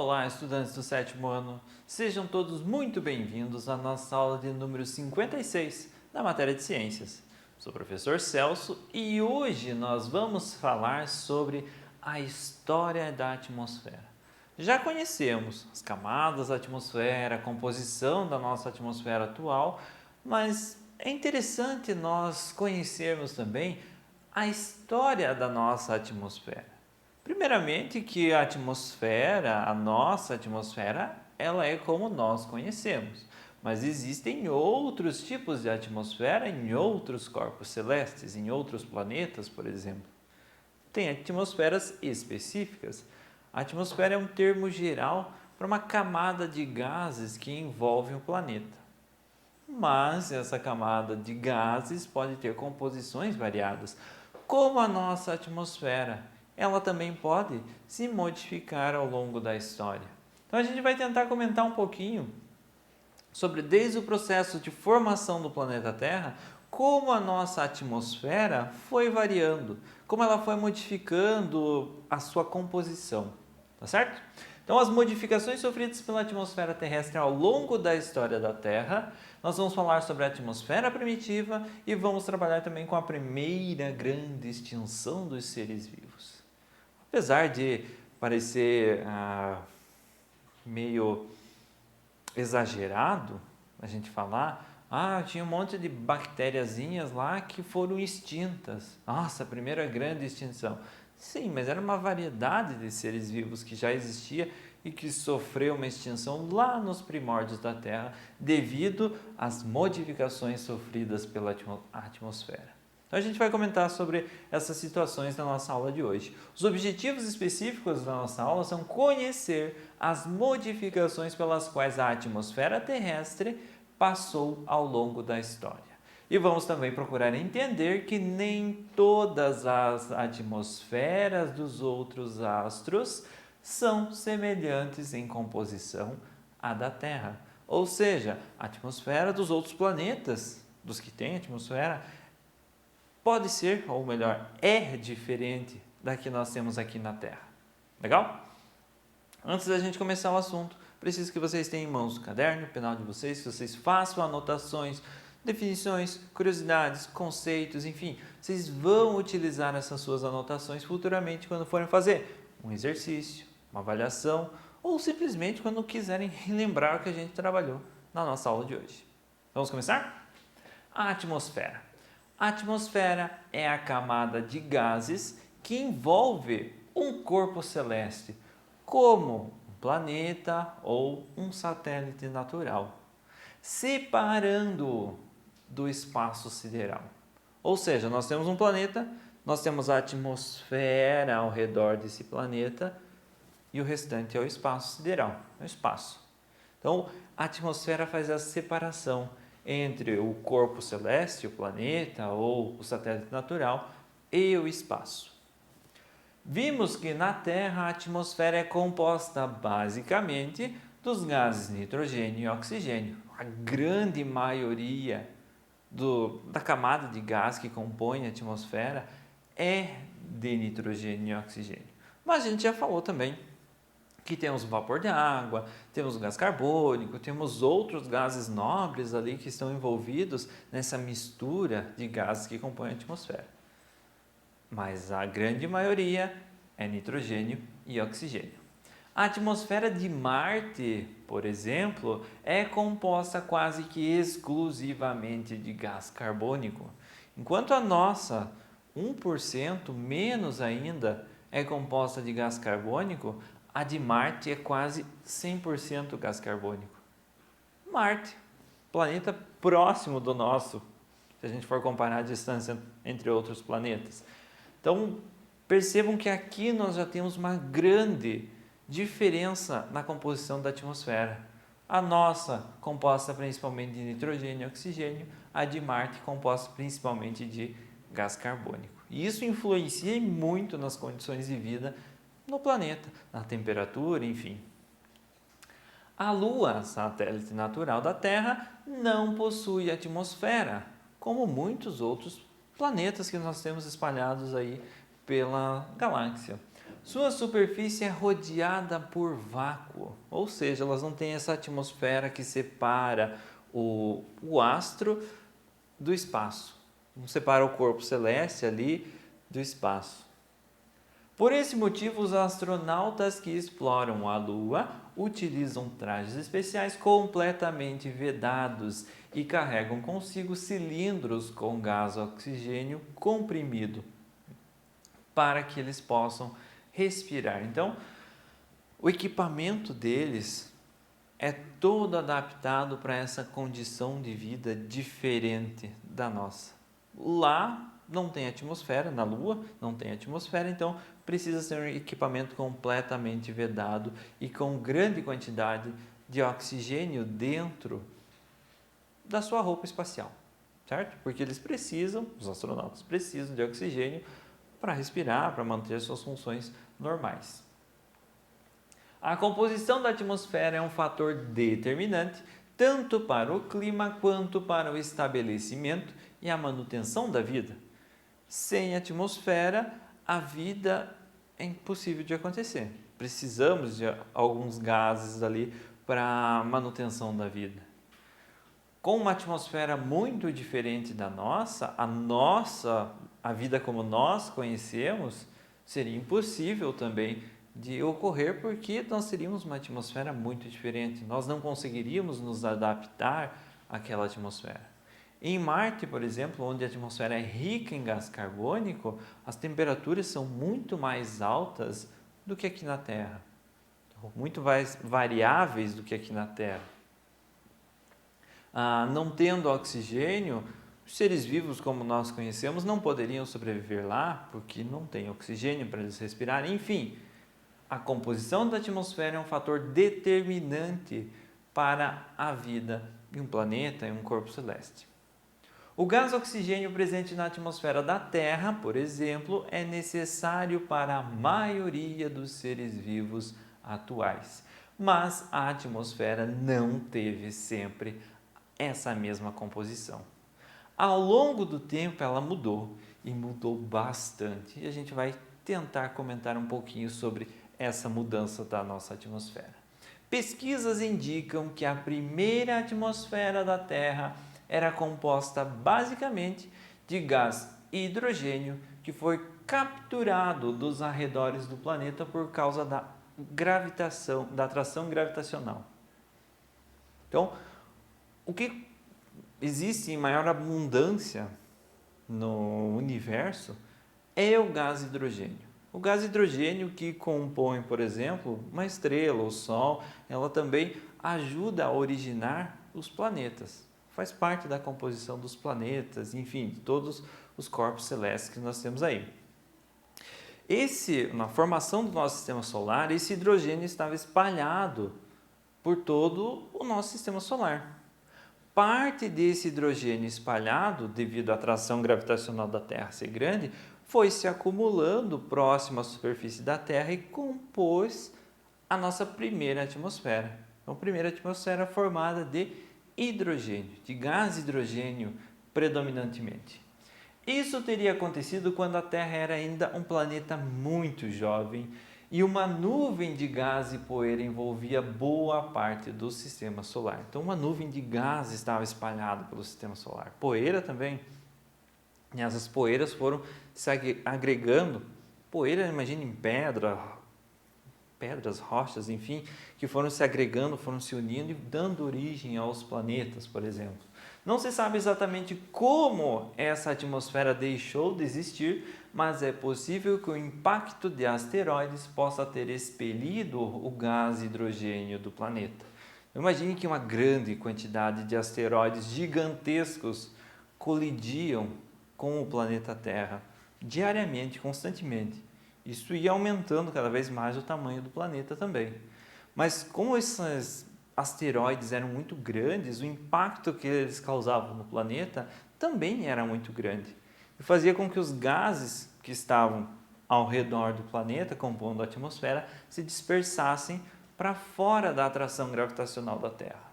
Olá, estudantes do sétimo ano. Sejam todos muito bem-vindos à nossa aula de número 56 da matéria de Ciências. Sou o professor Celso e hoje nós vamos falar sobre a história da atmosfera. Já conhecemos as camadas da atmosfera, a composição da nossa atmosfera atual, mas é interessante nós conhecermos também a história da nossa atmosfera. Primeiramente que a atmosfera, a nossa atmosfera, ela é como nós conhecemos. Mas existem outros tipos de atmosfera em outros corpos celestes, em outros planetas, por exemplo. Tem atmosferas específicas. A atmosfera é um termo geral para uma camada de gases que envolve o planeta. Mas essa camada de gases pode ter composições variadas, como a nossa atmosfera. Ela também pode se modificar ao longo da história. Então a gente vai tentar comentar um pouquinho sobre desde o processo de formação do planeta Terra, como a nossa atmosfera foi variando, como ela foi modificando a sua composição, tá certo? Então, as modificações sofridas pela atmosfera terrestre ao longo da história da Terra, nós vamos falar sobre a atmosfera primitiva e vamos trabalhar também com a primeira grande extinção dos seres vivos. Apesar de parecer meio exagerado a gente falar, tinha um monte de bactériazinhas lá que foram extintas. Nossa, a primeira grande extinção. Sim, mas era uma variedade de seres vivos que já existia e que sofreu uma extinção lá nos primórdios da Terra devido às modificações sofridas pela atmosfera. Então a gente vai comentar sobre essas situações na nossa aula de hoje. Os objetivos específicos da nossa aula são conhecer as modificações pelas quais a atmosfera terrestre passou ao longo da história. E vamos também procurar entender que nem todas as atmosferas dos outros astros são semelhantes em composição à da Terra. Ou seja, a atmosfera dos outros planetas, dos que têm atmosfera, pode ser, ou melhor, é diferente da que nós temos aqui na Terra. Legal? Antes da gente começar o assunto, preciso que vocês tenham em mãos o caderno, o penal de vocês, que vocês façam anotações, definições, curiosidades, conceitos, enfim. Vocês vão utilizar essas suas anotações futuramente quando forem fazer um exercício, uma avaliação ou simplesmente quando quiserem relembrar o que a gente trabalhou na nossa aula de hoje. Vamos começar? A atmosfera. A atmosfera é a camada de gases que envolve um corpo celeste, como um planeta ou um satélite natural, separando-o do espaço sideral. Ou seja, nós temos um planeta, nós temos a atmosfera ao redor desse planeta e o restante é o espaço sideral, é o espaço. Então, a atmosfera faz essa separação entre o corpo celeste, o planeta ou o satélite natural e o espaço. Vimos que na Terra a atmosfera é composta basicamente dos gases nitrogênio e oxigênio. A grande maioria da camada de gás que compõe a atmosfera é de nitrogênio e oxigênio. Mas a gente já falou também que temos o vapor de água, temos o gás carbônico, temos outros gases nobres ali que estão envolvidos nessa mistura de gases que compõem a atmosfera. Mas a grande maioria é nitrogênio e oxigênio. A atmosfera de Marte, por exemplo, é composta quase que exclusivamente de gás carbônico, enquanto a nossa, 1% menos ainda, é composta de gás carbônico. A de Marte é quase 100% gás carbônico. Marte, planeta próximo do nosso, se a gente for comparar a distância entre outros planetas. Então, percebam que aqui nós já temos uma grande diferença na composição da atmosfera. A nossa, composta principalmente de nitrogênio e oxigênio, a de Marte, composta principalmente de gás carbônico. E isso influencia muito nas condições de vida no planeta, na temperatura, enfim. A Lua, satélite natural da Terra, não possui atmosfera, como muitos outros planetas que nós temos espalhados aí pela galáxia. Sua superfície é rodeada por vácuo, ou seja, elas não têm essa atmosfera que separa o astro do espaço, não separa o corpo celeste ali do espaço. Por esse motivo, os astronautas que exploram a Lua utilizam trajes especiais completamente vedados e carregam consigo cilindros com gás oxigênio comprimido para que eles possam respirar. Então, o equipamento deles é todo adaptado para essa condição de vida diferente da nossa. Lá não tem atmosfera, na Lua não tem atmosfera, então precisa ser um equipamento completamente vedado e com grande quantidade de oxigênio dentro da sua roupa espacial, certo? Porque eles precisam, os astronautas precisam de oxigênio para respirar, para manter suas funções normais. A composição da atmosfera é um fator determinante tanto para o clima quanto para o estabelecimento e a manutenção da vida. Sem atmosfera, a vida é impossível de acontecer. Precisamos de alguns gases ali para a manutenção da vida. Com uma atmosfera muito diferente da nossa, a vida como nós conhecemos, seria impossível também de ocorrer porque nós teríamos uma atmosfera muito diferente. Nós não conseguiríamos nos adaptar àquela atmosfera. Em Marte, por exemplo, onde a atmosfera é rica em gás carbônico, as temperaturas são muito mais altas do que aqui na Terra, muito mais variáveis do que aqui na Terra. Não tendo oxigênio, os seres vivos como nós conhecemos não poderiam sobreviver lá, porque não tem oxigênio para eles respirarem. Enfim, a composição da atmosfera é um fator determinante para a vida em um planeta, em um corpo celeste. O gás oxigênio presente na atmosfera da Terra, por exemplo, é necessário para a maioria dos seres vivos atuais. Mas a atmosfera não teve sempre essa mesma composição. Ao longo do tempo ela mudou e mudou bastante. E a gente vai tentar comentar um pouquinho sobre essa mudança da nossa atmosfera. Pesquisas indicam que a primeira atmosfera da Terra era composta basicamente de gás hidrogênio que foi capturado dos arredores do planeta por causa da atração gravitacional. Então, o que existe em maior abundância no universo é o gás hidrogênio. O gás hidrogênio que compõe, por exemplo, uma estrela, o Sol, ela também ajuda a originar os planetas. Faz parte da composição dos planetas, enfim, de todos os corpos celestes que nós temos aí. Na formação do nosso sistema solar, esse hidrogênio estava espalhado por todo o nosso sistema solar. Parte desse hidrogênio espalhado, devido à atração gravitacional da Terra ser grande, foi se acumulando próximo à superfície da Terra e compôs a nossa primeira atmosfera. Então, a primeira atmosfera formada de hidrogênio, de gás hidrogênio predominantemente. Isso teria acontecido quando a Terra era ainda um planeta muito jovem e uma nuvem de gás e poeira envolvia boa parte do sistema solar. Então, uma nuvem de gás estava espalhada pelo sistema solar. Poeira também. E essas poeiras foram se agregando. Poeira, imagine em pedras, rochas, enfim, que foram se agregando, foram se unindo e dando origem aos planetas, por exemplo. Não se sabe exatamente como essa atmosfera deixou de existir, mas é possível que o impacto de asteroides possa ter expelido o gás hidrogênio do planeta. Imagine que uma grande quantidade de asteroides gigantescos colidiam com o planeta Terra diariamente, constantemente. Isso ia aumentando cada vez mais o tamanho do planeta também. Mas como esses asteroides eram muito grandes, o impacto que eles causavam no planeta também era muito grande. E fazia com que os gases que estavam ao redor do planeta, compondo a atmosfera, se dispersassem para fora da atração gravitacional da Terra.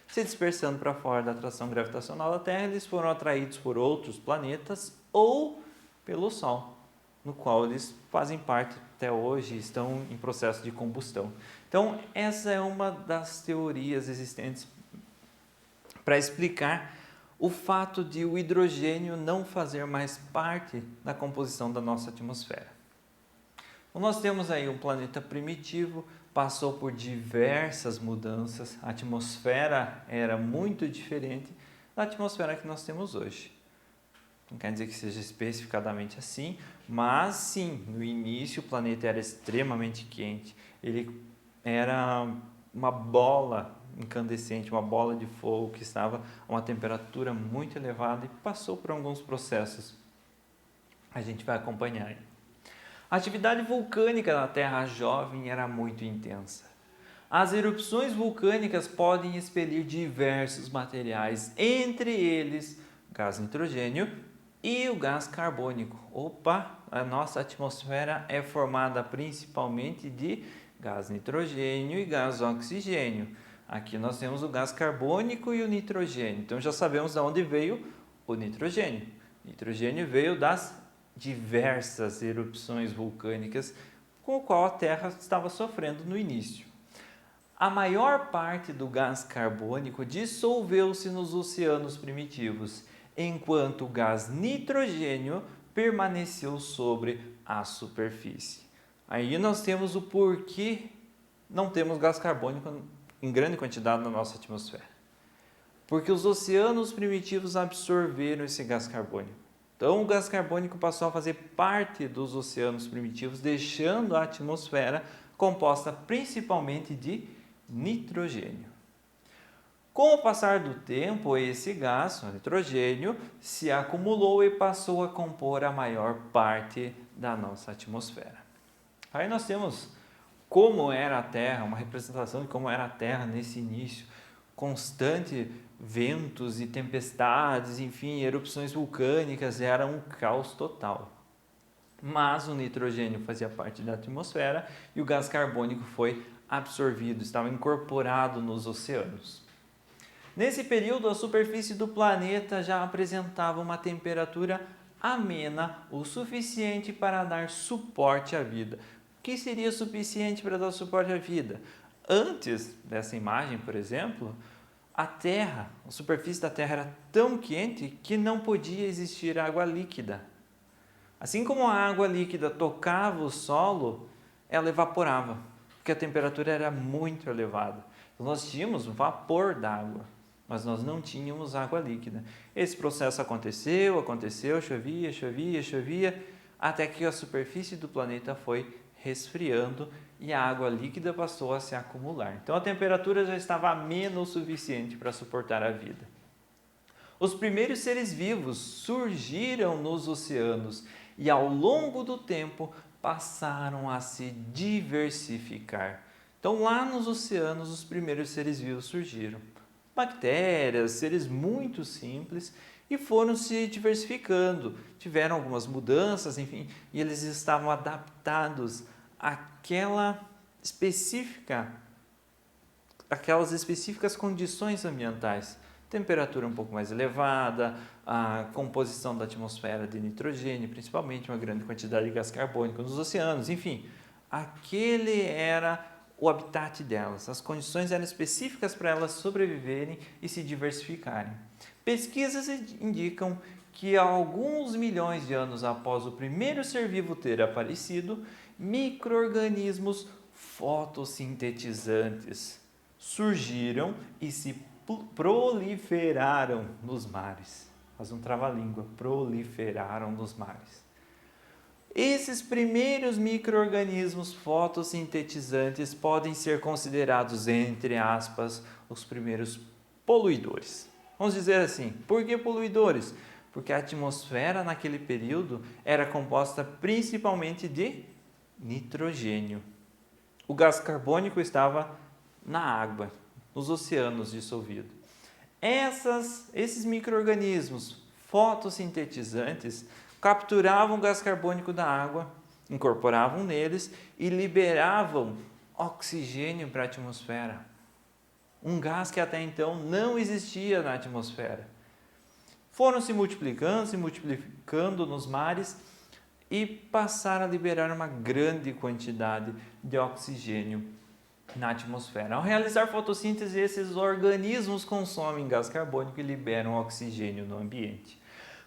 Se dispersando para fora da atração gravitacional da Terra, eles foram atraídos por outros planetas ou pelo Sol. no qual eles fazem parte até hoje, estão em processo de combustão. Então, essa é uma das teorias existentes para explicar o fato de o hidrogênio não fazer mais parte da composição da nossa atmosfera. Então, nós temos aí um planeta primitivo, passou por diversas mudanças, a atmosfera era muito diferente da atmosfera que nós temos hoje. Não quer dizer que seja especificadamente assim, mas sim, no início o planeta era extremamente quente, ele era uma bola incandescente, uma bola de fogo que estava a uma temperatura muito elevada e passou por alguns processos. A gente vai acompanhar aí. A atividade vulcânica na Terra jovem era muito intensa. As erupções vulcânicas podem expelir diversos materiais, entre eles gás nitrogênio e o gás carbônico. Opa, a nossa atmosfera é formada principalmente de gás nitrogênio e gás oxigênio. Aqui nós temos o gás carbônico e o nitrogênio. Então já sabemos de onde veio o nitrogênio. O nitrogênio veio das diversas erupções vulcânicas com o qual a Terra estava sofrendo no início. A maior parte do gás carbônico dissolveu-se nos oceanos primitivos, enquanto o gás nitrogênio permaneceu sobre a superfície. Aí nós temos o porquê não temos gás carbônico em grande quantidade na nossa atmosfera. Porque os oceanos primitivos absorveram esse gás carbônico. Então o gás carbônico passou a fazer parte dos oceanos primitivos, deixando a atmosfera composta principalmente de nitrogênio. Com o passar do tempo, esse gás, o nitrogênio, se acumulou e passou a compor a maior parte da nossa atmosfera. Aí nós temos como era a Terra, uma representação de como era a Terra nesse início, constante ventos e tempestades, enfim, erupções vulcânicas, era um caos total. Mas o nitrogênio fazia parte da atmosfera e o gás carbônico foi absorvido, estava incorporado nos oceanos. Nesse período, a superfície do planeta já apresentava uma temperatura amena o suficiente para dar suporte à vida. O que seria suficiente para dar suporte à vida? Antes dessa imagem, por exemplo, a Terra, a superfície da Terra era tão quente que não podia existir água líquida. Assim como a água líquida tocava o solo, ela evaporava, porque a temperatura era muito elevada. Então, nós tínhamos vapor d'água, mas nós não tínhamos água líquida. Esse processo aconteceu, chovia, até que a superfície do planeta foi resfriando e a água líquida passou a se acumular. Então a temperatura já estava amena o suficiente para suportar a vida. Os primeiros seres vivos surgiram nos oceanos e ao longo do tempo passaram a se diversificar. Então lá nos oceanos os primeiros seres vivos surgiram. Bactérias, seres muito simples e foram se diversificando, tiveram algumas mudanças, enfim, e eles estavam adaptados àquelas específicas condições ambientais. Temperatura um pouco mais elevada, a composição da atmosfera de nitrogênio, principalmente uma grande quantidade de gás carbônico nos oceanos, enfim, aquele era o habitat delas, as condições eram específicas para elas sobreviverem e se diversificarem. Pesquisas indicam que há alguns milhões de anos após o primeiro ser vivo ter aparecido, micro-organismos fotossintetizantes surgiram e se proliferaram nos mares. Faz um trava-língua, proliferaram nos mares. Esses primeiros micro-organismos fotossintetizantes podem ser considerados, entre aspas, os primeiros poluidores. Vamos dizer assim, por que poluidores? Porque a atmosfera naquele período era composta principalmente de nitrogênio. O gás carbônico estava na água, nos oceanos dissolvido. Esses micro-organismos fotossintetizantes capturavam o gás carbônico da água, incorporavam neles e liberavam oxigênio para a atmosfera. Um gás que até então não existia na atmosfera. Foram se multiplicando nos mares e passaram a liberar uma grande quantidade de oxigênio na atmosfera. Ao realizar fotossíntese, esses organismos consomem gás carbônico e liberam oxigênio no ambiente.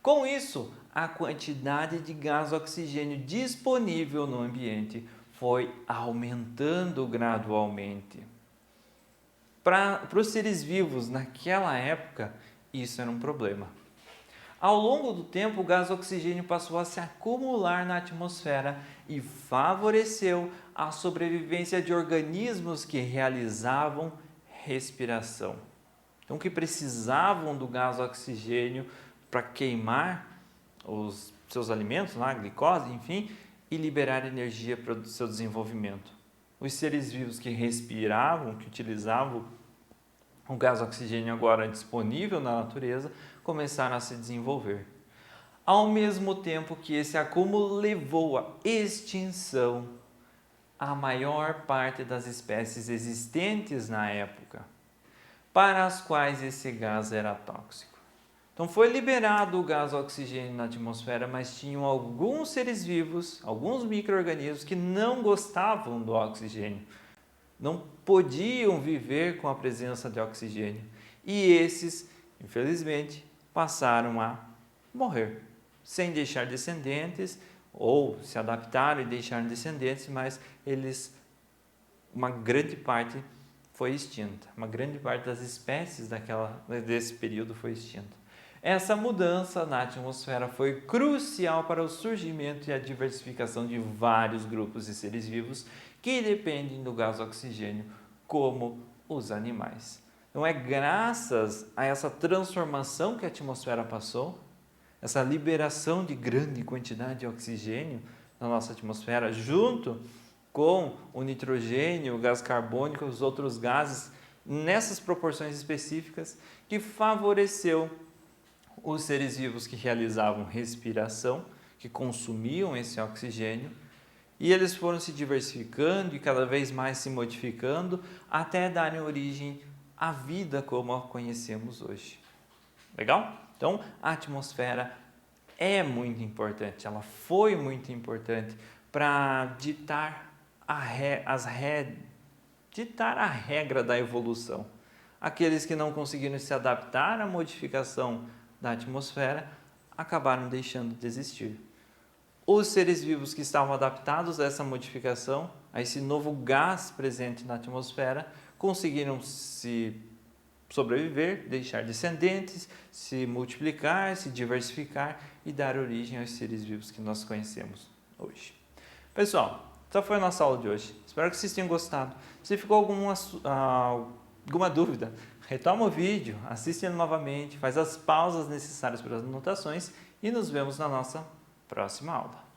Com isso, a quantidade de gás oxigênio disponível no ambiente foi aumentando gradualmente. Para os seres vivos naquela época, isso era um problema. Ao longo do tempo, o gás oxigênio passou a se acumular na atmosfera e favoreceu a sobrevivência de organismos que realizavam respiração. Então, que precisavam do gás oxigênio para queimar os seus alimentos, a glicose, enfim, e liberar energia para o seu desenvolvimento. Os seres vivos que respiravam, que utilizavam o gás oxigênio agora disponível na natureza, começaram a se desenvolver. Ao mesmo tempo que esse acúmulo levou à extinção a maior parte das espécies existentes na época, para as quais esse gás era tóxico. Então foi liberado o gás oxigênio na atmosfera, mas tinham alguns seres vivos, alguns micro-organismos que não gostavam do oxigênio, não podiam viver com a presença de oxigênio. E esses, infelizmente, passaram a morrer, sem deixar descendentes, ou se adaptaram e deixaram descendentes, mas uma grande parte foi extinta. Uma grande parte das espécies desse período foi extinta. Essa mudança na atmosfera foi crucial para o surgimento e a diversificação de vários grupos de seres vivos que dependem do gás oxigênio, como os animais. Então é graças a essa transformação que a atmosfera passou, essa liberação de grande quantidade de oxigênio na nossa atmosfera, junto com o nitrogênio, o gás carbônico, os outros gases, nessas proporções específicas, que favoreceu os seres vivos que realizavam respiração, que consumiam esse oxigênio, e eles foram se diversificando e cada vez mais se modificando até darem origem à vida como a conhecemos hoje. Legal? Então, a atmosfera é muito importante, ela foi muito importante para ditar a regra da evolução. Aqueles que não conseguiram se adaptar à modificação da atmosfera acabaram deixando de existir. Os seres vivos que estavam adaptados a essa modificação, a esse novo gás presente na atmosfera, conseguiram se sobreviver, deixar descendentes, se multiplicar, se diversificar e dar origem aos seres vivos que nós conhecemos hoje. Pessoal, essa foi a nossa aula de hoje. Espero que vocês tenham gostado. Se ficou alguma dúvida, retoma o vídeo, assiste ele novamente, faz as pausas necessárias para as anotações e nos vemos na nossa próxima aula.